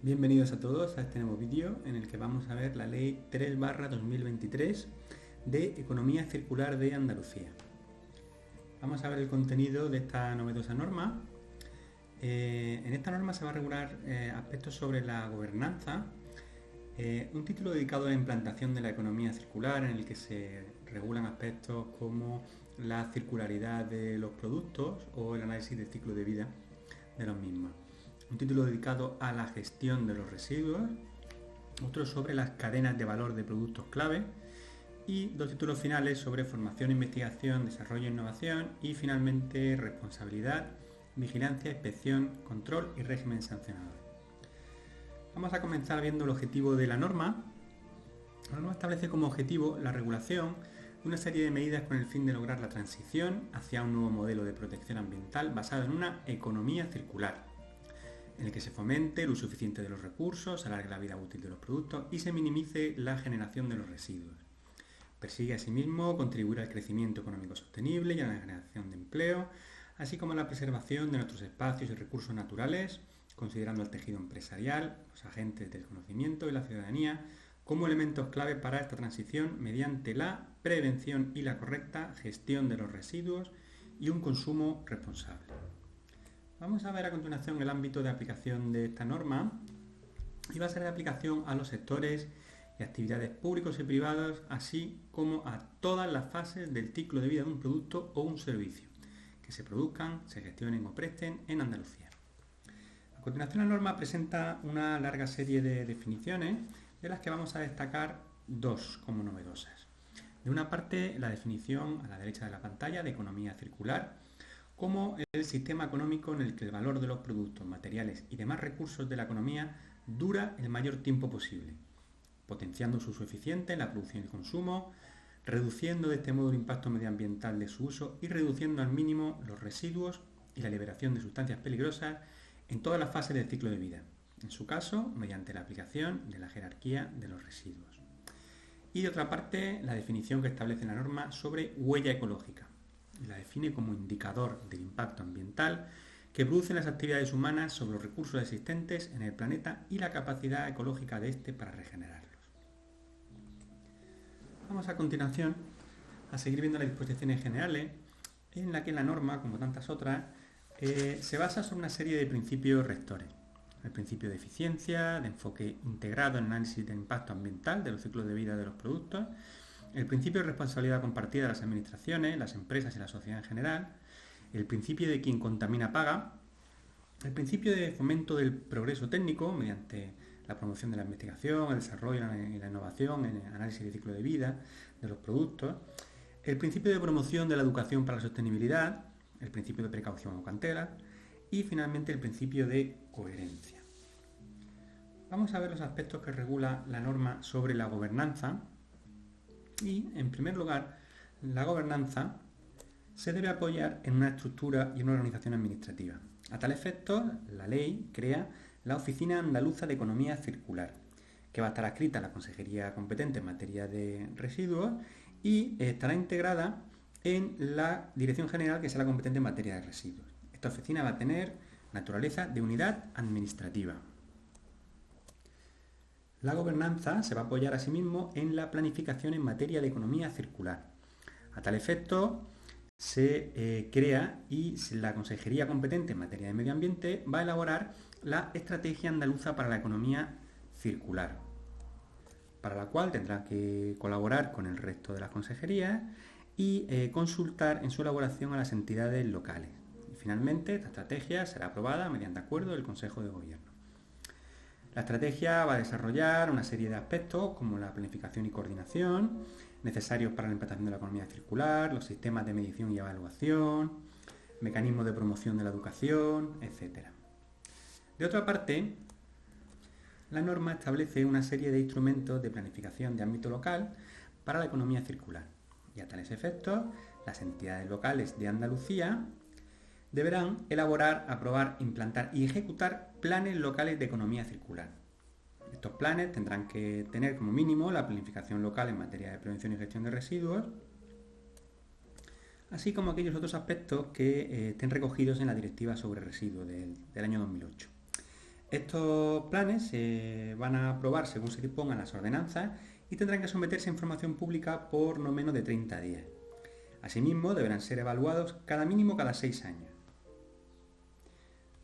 Bienvenidos a todos a este nuevo vídeo en el que vamos a ver la Ley 3/2023 de Economía Circular de Andalucía. Vamos a ver el contenido de esta novedosa norma. En esta norma se va a regular aspectos sobre la gobernanza, un título dedicado a la implantación de la economía circular en el que se regulan aspectos como la circularidad de los productos o el análisis del ciclo de vida de los mismos. Un título dedicado a la gestión de los residuos, otro sobre las cadenas de valor de productos clave y dos títulos finales sobre formación, investigación, desarrollo e innovación y finalmente responsabilidad, vigilancia, inspección, control y régimen sancionador. Vamos a comenzar viendo el objetivo de la norma. La norma establece como objetivo la regulación de una serie de medidas con el fin de lograr la transición hacia un nuevo modelo de protección ambiental basado en una economía circular, en el que se fomente el uso eficiente de los recursos, alargue la vida útil de los productos y se minimice la generación de los residuos. Persigue asimismo contribuir al crecimiento económico sostenible y a la generación de empleo, así como a la preservación de nuestros espacios y recursos naturales, considerando el tejido empresarial, los agentes del conocimiento y la ciudadanía como elementos clave para esta transición mediante la prevención y la correcta gestión de los residuos y un consumo responsable. Vamos a ver a continuación el ámbito de aplicación de esta norma y va a ser de aplicación a los sectores y actividades públicos y privados, así como a todas las fases del ciclo de vida de un producto o un servicio que se produzcan, se gestionen o presten en Andalucía. A continuación, la norma presenta una larga serie de definiciones, de las que vamos a destacar dos como novedosas. De una parte, la definición a la derecha de la pantalla de economía circular, como el sistema económico en el que el valor de los productos, materiales y demás recursos de la economía dura el mayor tiempo posible, potenciando su uso eficiente en la producción y consumo, reduciendo de este modo el impacto medioambiental de su uso y reduciendo al mínimo los residuos y la liberación de sustancias peligrosas en todas las fases del ciclo de vida, en su caso mediante la aplicación de la jerarquía de los residuos. Y de otra parte, la definición que establece la norma sobre huella ecológica. La define como indicador del impacto ambiental que producen las actividades humanas sobre los recursos existentes en el planeta y la capacidad ecológica de éste para regenerarlos. Vamos a continuación a seguir viendo las disposiciones generales, en la que la norma, como tantas otras, se basa sobre una serie de principios rectores. El principio de eficiencia, de enfoque integrado en el análisis del impacto ambiental de los ciclos de vida de los productos, el principio de responsabilidad compartida de las administraciones, las empresas y la sociedad en general, el principio de quien contamina paga, el principio de fomento del progreso técnico mediante la promoción de la investigación, el desarrollo y la innovación en el análisis del ciclo de vida de los productos, el principio de promoción de la educación para la sostenibilidad, el principio de precaución o cautela y finalmente el principio de coherencia. Vamos a ver los aspectos que regula la norma sobre la gobernanza. Y, en primer lugar, la gobernanza se debe apoyar en una estructura y una organización administrativa. A tal efecto, la ley crea la Oficina Andaluza de Economía Circular, que va a estar adscrita a la Consejería competente en materia de residuos y estará integrada en la Dirección General, que será competente en materia de residuos. Esta oficina va a tener naturaleza de unidad administrativa. La gobernanza se va a apoyar asimismo en la planificación en materia de economía circular. A tal efecto, se crea y la Consejería competente en materia de medio ambiente va a elaborar la Estrategia Andaluza para la Economía Circular, para la cual tendrá que colaborar con el resto de las consejerías y consultar en su elaboración a las entidades locales. Y finalmente, esta estrategia será aprobada mediante acuerdo del Consejo de Gobierno. La estrategia va a desarrollar una serie de aspectos como la planificación y coordinación necesarios para la implantación de la economía circular, los sistemas de medición y evaluación, mecanismos de promoción de la educación, etc. De otra parte, la norma establece una serie de instrumentos de planificación de ámbito local para la economía circular. Y a tales efectos, las entidades locales de Andalucía deberán elaborar, aprobar, implantar y ejecutar planes locales de economía circular. Estos planes tendrán que tener como mínimo la planificación local en materia de prevención y gestión de residuos, así como aquellos otros aspectos que estén recogidos en la Directiva sobre Residuos del año 2008. Estos planes se van a aprobar según se dispongan las ordenanzas y tendrán que someterse a información pública por no menos de 30 días. Asimismo, deberán ser evaluados cada 6 años.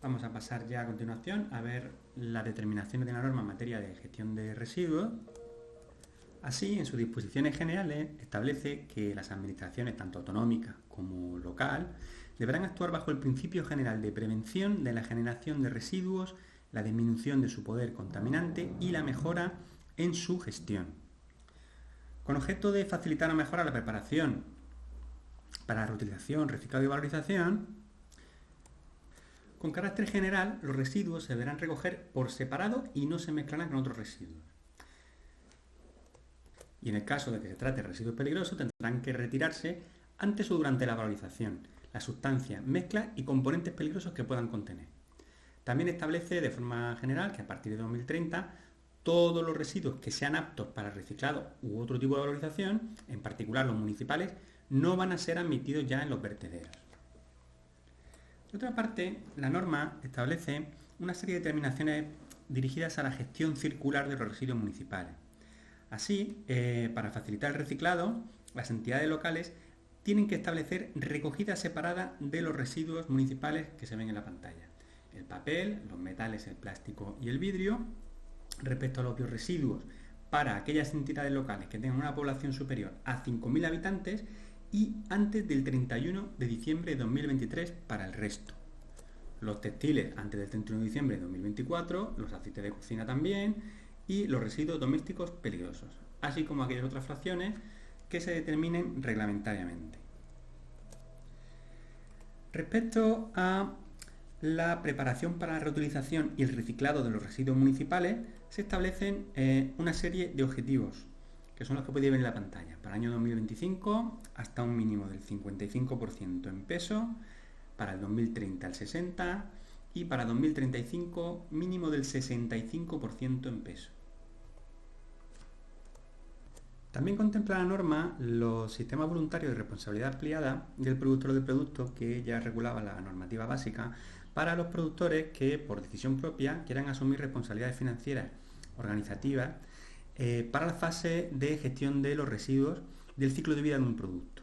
Vamos a pasar ya a continuación a ver las determinaciones de la norma en materia de gestión de residuos. Así, en sus disposiciones generales, establece que las administraciones, tanto autonómicas como local, deberán actuar bajo el principio general de prevención de la generación de residuos, la disminución de su poder contaminante y la mejora en su gestión. Con objeto de facilitar o mejorar la preparación para la reutilización, reciclado y valorización, con carácter general, los residuos se deberán recoger por separado y no se mezclarán con otros residuos. Y en el caso de que se trate de residuos peligrosos, tendrán que retirarse antes o durante la valorización las sustancias, mezclas y componentes peligrosos que puedan contener. También establece de forma general que a partir de 2030 todos los residuos que sean aptos para reciclado u otro tipo de valorización, en particular los municipales, no van a ser admitidos ya en los vertederos. De otra parte, la norma establece una serie de determinaciones dirigidas a la gestión circular de los residuos municipales. Así, para facilitar el reciclado, las entidades locales tienen que establecer recogidas separadas de los residuos municipales que se ven en la pantalla. El papel, los metales, el plástico y el vidrio. Respecto a los biorresiduos, para aquellas entidades locales que tengan una población superior a 5.000 habitantes y antes del 31 de diciembre de 2023 para el resto. Los textiles antes del 31 de diciembre de 2024, los aceites de cocina también y los residuos domésticos peligrosos, así como aquellas otras fracciones que se determinen reglamentariamente. Respecto a la preparación para la reutilización y el reciclado de los residuos municipales, se establecen una serie de objetivos, que son los que podéis ver en la pantalla. Para el año 2025, hasta un mínimo del 55% en peso, para el 2030 el 60% y para 2035 mínimo del 65% en peso. También contempla la norma los sistemas voluntarios de responsabilidad ampliada del productor del producto que ya regulaba la normativa básica para los productores que por decisión propia quieran asumir responsabilidades financieras organizativas para la fase de gestión de los residuos del ciclo de vida de un producto.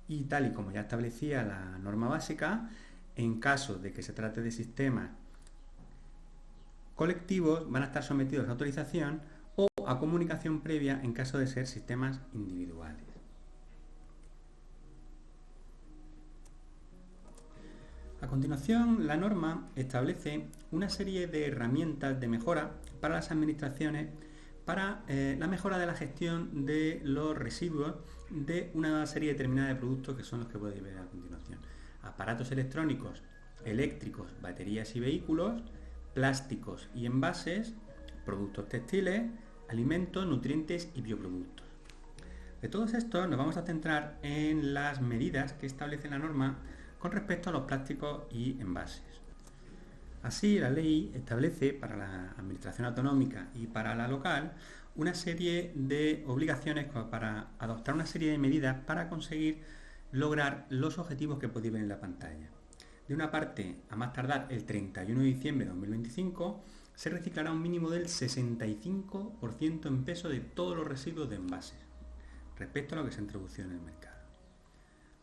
Y tal y como ya establecía la norma básica, en caso de que se trate de sistemas colectivos, van a estar sometidos a autorización o a comunicación previa en caso de ser sistemas individuales. A continuación, la norma establece una serie de herramientas de mejora para las administraciones para la mejora de la gestión de los residuos de una serie determinada de productos que son los que podéis ver a continuación. Aparatos electrónicos, eléctricos, baterías y vehículos, plásticos y envases, productos textiles, alimentos, nutrientes y bioproductos. De todos estos nos vamos a centrar en las medidas que establece la norma con respecto a los plásticos y envases. Así, la ley establece para la administración autonómica y para la local una serie de obligaciones para adoptar una serie de medidas para conseguir lograr los objetivos que podéis ver en la pantalla. De una parte, a más tardar el 31 de diciembre de 2025, se reciclará un mínimo del 65% en peso de todos los residuos de envases, respecto a lo que se introdució en el mercado.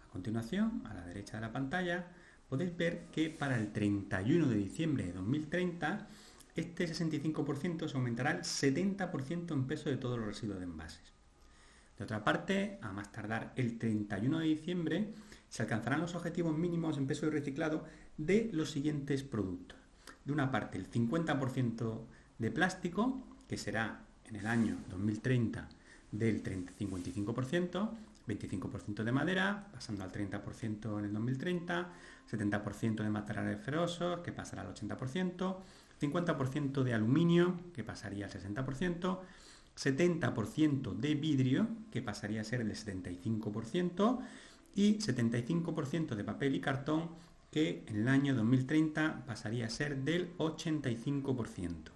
A continuación, a la derecha de la pantalla, podéis ver que para el 31 de diciembre de 2030, este 65% se aumentará al 70% en peso de todos los residuos de envases. De otra parte, a más tardar el 31 de diciembre, se alcanzarán los objetivos mínimos en peso de reciclado de los siguientes productos. De una parte, el 50% de plástico, que será en el año 2030 del 55%, 25% de madera, pasando al 30% en el 2030, 70% de materiales ferrosos, que pasará al 80%, 50% de aluminio, que pasaría al 60%, 70% de vidrio, que pasaría a ser el 75%, y 75% de papel y cartón, que en el año 2030 pasaría a ser del 85%.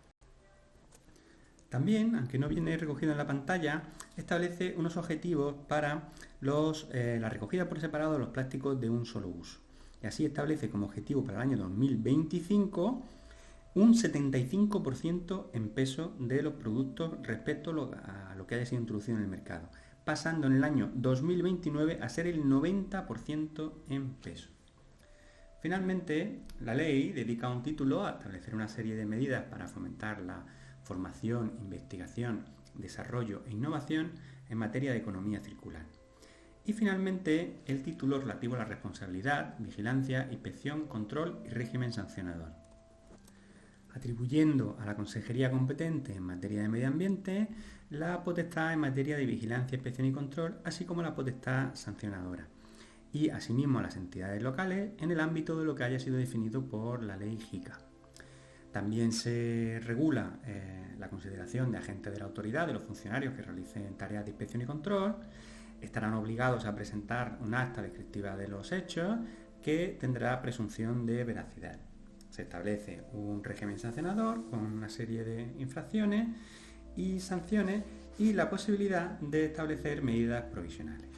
También, aunque no viene recogido en la pantalla, establece unos objetivos para la recogida por separado de los plásticos de un solo uso. y así establece como objetivo para el año 2025 un 75% en peso de los productos respecto a lo que haya sido introducido en el mercado, pasando en el año 2029 a ser el 90% en peso. Finalmente, la ley dedica un título a establecer una serie de medidas para fomentar la formación, investigación, desarrollo e innovación en materia de economía circular. Y finalmente, el título relativo a la responsabilidad, vigilancia, inspección, control y régimen sancionador, atribuyendo a la consejería competente en materia de medio ambiente la potestad en materia de vigilancia, inspección y control, así como la potestad sancionadora, y asimismo a las entidades locales en el ámbito de lo que haya sido definido por la ley JICA. También se regula la consideración de agentes de la autoridad, de los funcionarios que realicen tareas de inspección y control. Estarán obligados a presentar un acta descriptiva de los hechos que tendrá presunción de veracidad. Se establece un régimen sancionador con una serie de infracciones y sanciones y la posibilidad de establecer medidas provisionales.